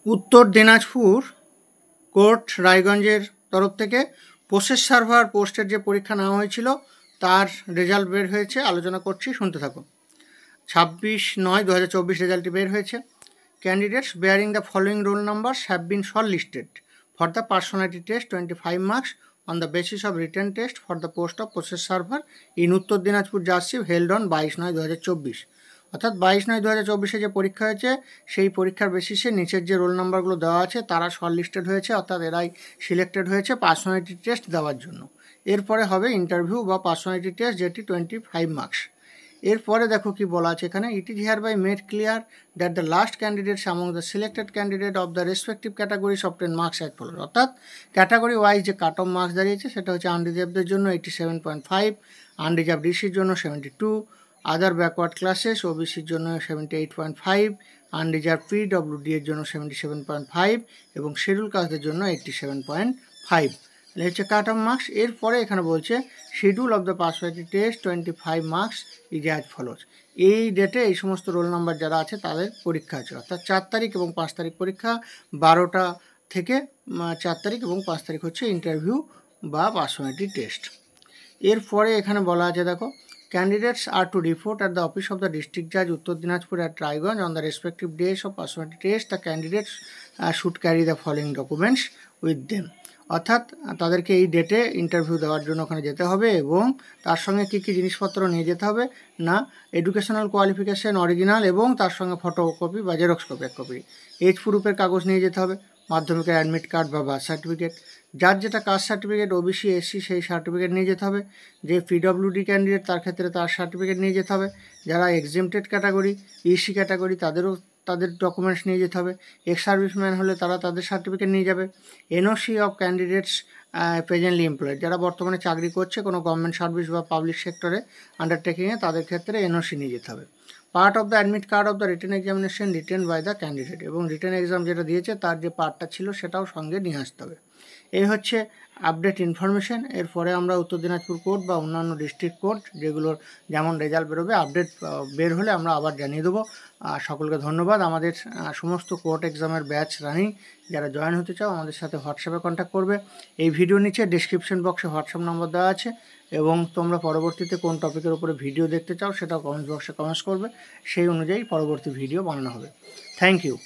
উত্তর দিনাজপুর কোর্ট রায়গঞ্জের তরফ থেকে প্রসেস সার্ভার পোস্টের যে পরীক্ষা নেওয়া হয়েছিল তার রেজাল্ট বের হয়েছে, আলোচনা করছি, শুনতে থাকুন। 26/9/2024 রেজাল্টটি বের হয়েছে। Candidates bearing the following role numbers have been short listed for the personality test 25 marks on the basis of written test for the post of process server in উত্তর দিনাজপুর জার্সি হেল্ড অন 22/9/2024। অর্থাৎ 22/9/2024 যে পরীক্ষা হয়েছে সেই পরীক্ষার বেসিসে নিচের যে রোল নাম্বারগুলো দেওয়া আছে তারা শর্ট লিস্টেড হয়েছে, অর্থাৎ এরাই সিলেক্টেড হয়েছে পার্সোনালিটি টেস্ট দেওয়ার জন্য। এরপরে হবে ইন্টারভিউ বা পার্সোনালিটি টেস্ট, যেটি 25 marks। এরপরে দেখো কি বলা আছে এখানে, it is hereby made clear that the last candidates among the selected candidate of the respective categories obtain marks as follows. অর্থাৎ ক্যাটাগরি ওয়াইজ যে কাট অফ মার্কস দাঁড়িয়েছে সেটা হচ্ছে আনরিজার্ভদের জন্য 87.5, আনরিজার্ভ ডিসির জন্য 72, আদার ব্যাকওয়ার্ড ক্লাসেস ওবিসির জন্য 78.5, আনরিজার্ভ পিডব্লিউডি এর জন্য 77.5 এবং শিডিউল কাস্টদের জন্য 87.5 হচ্ছে কাট অফ মার্কস। এরপরে এখানে বলছে schedule of the personality test 25 marks is as follows. এই ডেটে এই সমস্ত রোল নাম্বার যারা আছে তাদের পরীক্ষা আছে, অর্থাৎ 4 তারিখ এবং 5 তারিখ পরীক্ষা, 12টা থেকে 4 তারিখ এবং 5 তারিখ হচ্ছে ইন্টারভিউ বা পার্সোনালিটি টেস্ট। এরপরে এখানে বলা আছে দেখো, candidates are to report at the office of the district জাজ Uttar Dinajpur at Raiganj on the respective days of personality test. The candidates should carry the following documents with them. অর্থাৎ তাদেরকে এই ডেটে ইন্টারভিউ দেওয়ার জন্য ওখানে যেতে হবে এবং তার সঙ্গে কী কী জিনিসপত্র নিয়ে যেতে হবে না, এডুকেশনাল কোয়ালিফিকেশান অরিজিনাল এবং তার সঙ্গে ফটোকপি বা জেরক্স কপি এক কপি, এজ প্রুফের কাগজ নিয়ে যেতে হবে, মাধ্যমিকের অ্যাডমিট কার্ড বা বার্থ সার্টিফিকেট, যার যেটা কাস্ট সার্টিফিকেট ওবিসি এসসি সেই সার্টিফিকেট নিয়ে যেতে হবে, যে পিডব্লিউডি ক্যান্ডিডেট তার ক্ষেত্রে তার সার্টিফিকেট নিয়ে যেতে হবে, যারা এক্সেমটেড ক্যাটাগরি ইসি ক্যাটাগরি তাদের ডকুমেন্টস নিয়ে যেতে হবে, এক্স সার্ভিসম্যান হলে তারা তাদের সার্টিফিকেট নিয়ে যাবে, NOC of candidates presently employed, যারা বর্তমানে চাকরি করছে কোনো গভর্নমেন্ট সার্ভিস বা পাবলিক সেক্টরে আন্ডারটেকিংয়ে তাদের ক্ষেত্রে এনওসি নিয়ে যেতে হবে, part of the admit card of the written examination written by the candidate, এবং রিটেন এক্সাম যেটা দিয়েছে তার যে পার্টটা ছিল সেটাও সঙ্গে নিয়ে আসতে হবে। এই হচ্ছে আপডেট ইনফরমেশন। এরপরে আমরা উত্তর দিনাজপুর কোর্ট বা অন্যান্য ডিস্ট্রিক্ট কোর্ট যেগুলোর যেমন রেজাল্ট বেরোবে আপডেট বের হলে আমরা আবার জানিয়ে দেবো। সকলকে ধন্যবাদ। আমাদের সমস্ত কোর্ট এক্সামের ব্যাচ রানিং, যারা জয়েন হতে চাও আমাদের সাথে হোয়াটসঅ্যাপে কন্ট্যাক্ট করবে। এই ভিডিও নিচে ডিসক্রিপশন বক্সে হোয়াটসঅ্যাপ নম্বর দেওয়া আছে এবং তোমরা পরবর্তীতে কোন টপিকের উপরে ভিডিও দেখতে চাও সেটাও কমেন্ট বক্সে কমেন্টস করবে, সেই অনুযায়ী পরবর্তী ভিডিও বানানো হবে। Thank you.